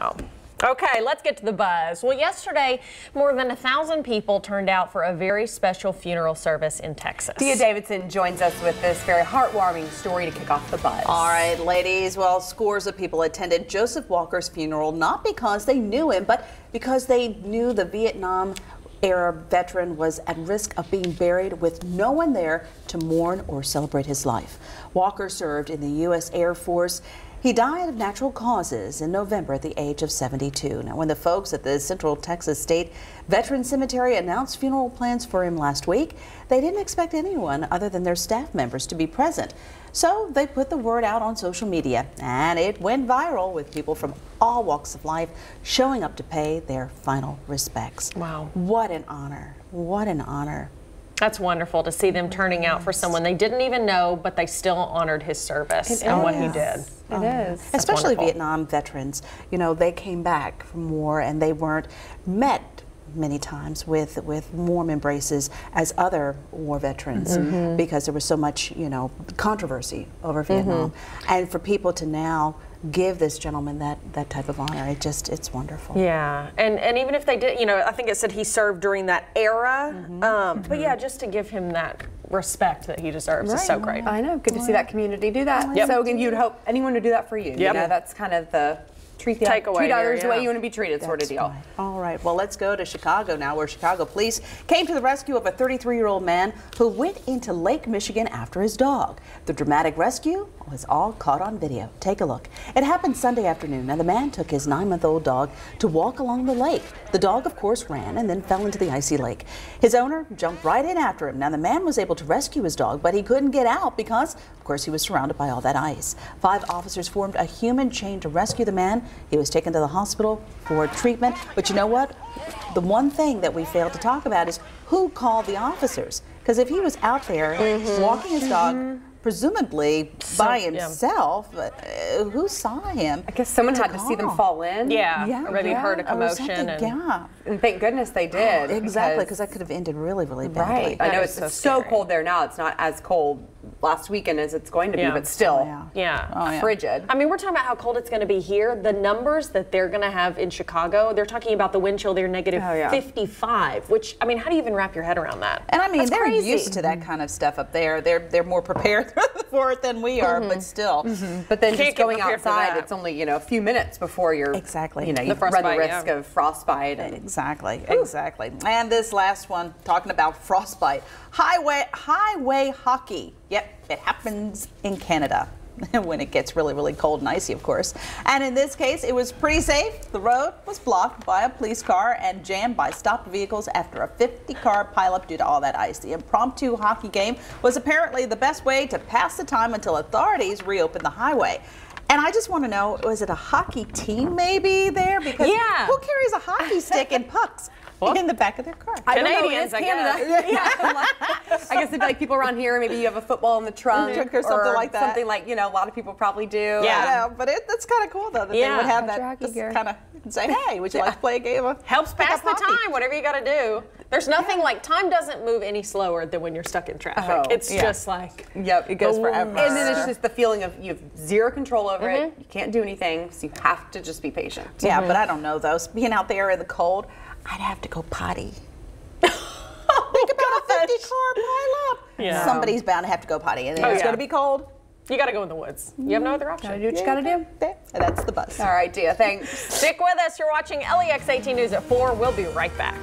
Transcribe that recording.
Oh. Okay, let's get to the buzz. Well, yesterday, more than 1,000 people turned out for a very special funeral service in Texas. Dia Davidson joins us with this very heartwarming story to kick off the buzz. All right, ladies. Well, scores of people attended Joseph Walker's funeral, not because they knew him, but because they knew the Vietnam-era veteran was at risk of being buried with no one there to mourn or celebrate his life. Walker served in the U.S. Air Force. He died of natural causes in November at the age of 72. Now, when the folks at the Central Texas State Veterans Cemetery announced funeral plans for him last week, they didn't expect anyone other than their staff members to be present. So they put the word out on social media, and it went viral with people from all walks of life showing up to pay their final respects. Wow. What an honor. What an honor. That's wonderful to see them turning out for someone they didn't even know, but they still honored his service and what he did. It is. Especially Vietnam veterans. You know, they came back from war and they weren't met many times with warm embraces as other war veterans because there was so much, you know, controversy over Vietnam. And for people to now give this gentleman that type of honor, it's wonderful. Yeah, and even if they did, you know, I think it said he served during that era, but yeah, just to give him that respect that he deserves is so great. I know, good to see that community do that. Yep. So you'd hope anyone would do that for you. You know, that's kind of the treat others the way you want to be treated sort of deal. Right. All right, well, let's go to Chicago now, where Chicago police came to the rescue of a 33-year-old man who went into Lake Michigan after his dog. The dramatic rescue was all caught on video. Take a look. It happened Sunday afternoon, and the man took his 9-month-old dog to walk along the lake. The dog, of course, ran and then fell into the icy lake. His owner jumped right in after him. Now, the man was able to rescue his dog, but he couldn't get out because, of course, he was surrounded by all that ice. 5 officers formed a human chain to rescue the man. He was taken to the hospital for treatment. But you know what? The one thing that we failed to talk about is who called the officers. Because if he was out there walking his dog, presumably by himself, who saw him? I guess someone had to see them fall in. Yeah, or maybe heard a commotion. And thank goodness they did. Exactly, because that could have ended really, really badly. Right. I know it's so cold there now. It's not as cold last weekend as it's going to be, but still frigid. I mean, we're talking about how cold it's going to be here. The numbers that they're going to have in Chicago, they're talking about the wind chill, they're negative 55, which, I mean, how do you even wrap your head around that? And I mean, they're used to that kind of stuff up there. They're more prepared for it than we are, but still. But then just going outside, it's only, you know, a few minutes before you're, you know, you run the risk of frostbite. Exactly. And this last one, talking about frostbite. Highway hockey. Yep, it happens in Canada when it gets really, really cold and icy, of course. And in this case, it was pretty safe. The road was blocked by a police car and jammed by stopped vehicles after a 50-car pileup due to all that ice. The impromptu hockey game was apparently the best way to pass the time until authorities reopened the highway. And I just want to know, was it a hockey team maybe there? Because who carries a hockey stick and pucks in the back of their car? Canadians, I guess. I guess it'd be like people around here, maybe you have a football in the trunk or something like that. Something like, you know, a lot of people probably do. Yeah, but that's kind of cool though that they would have that kind of say, hey, would you like to play a game of helps pass the time, whatever you got to do. There's nothing like time doesn't move any slower than when you're stuck in traffic. It's just like it goes forever. And then it's just the feeling of you have zero control over it. You can't do anything, so you have to just be patient. Yeah, but I don't know though. Being out there in the cold, I'd have to go potty. Think about a 50-car pileup. Yeah. Somebody's bound to have to go potty, and it's going to be cold. You got to go in the woods. You have no other option. Gotta do what you gotta do. That's the buzz. All right, Dia, thanks. Stick with us. You're watching LEX 18 News at 4. We'll be right back.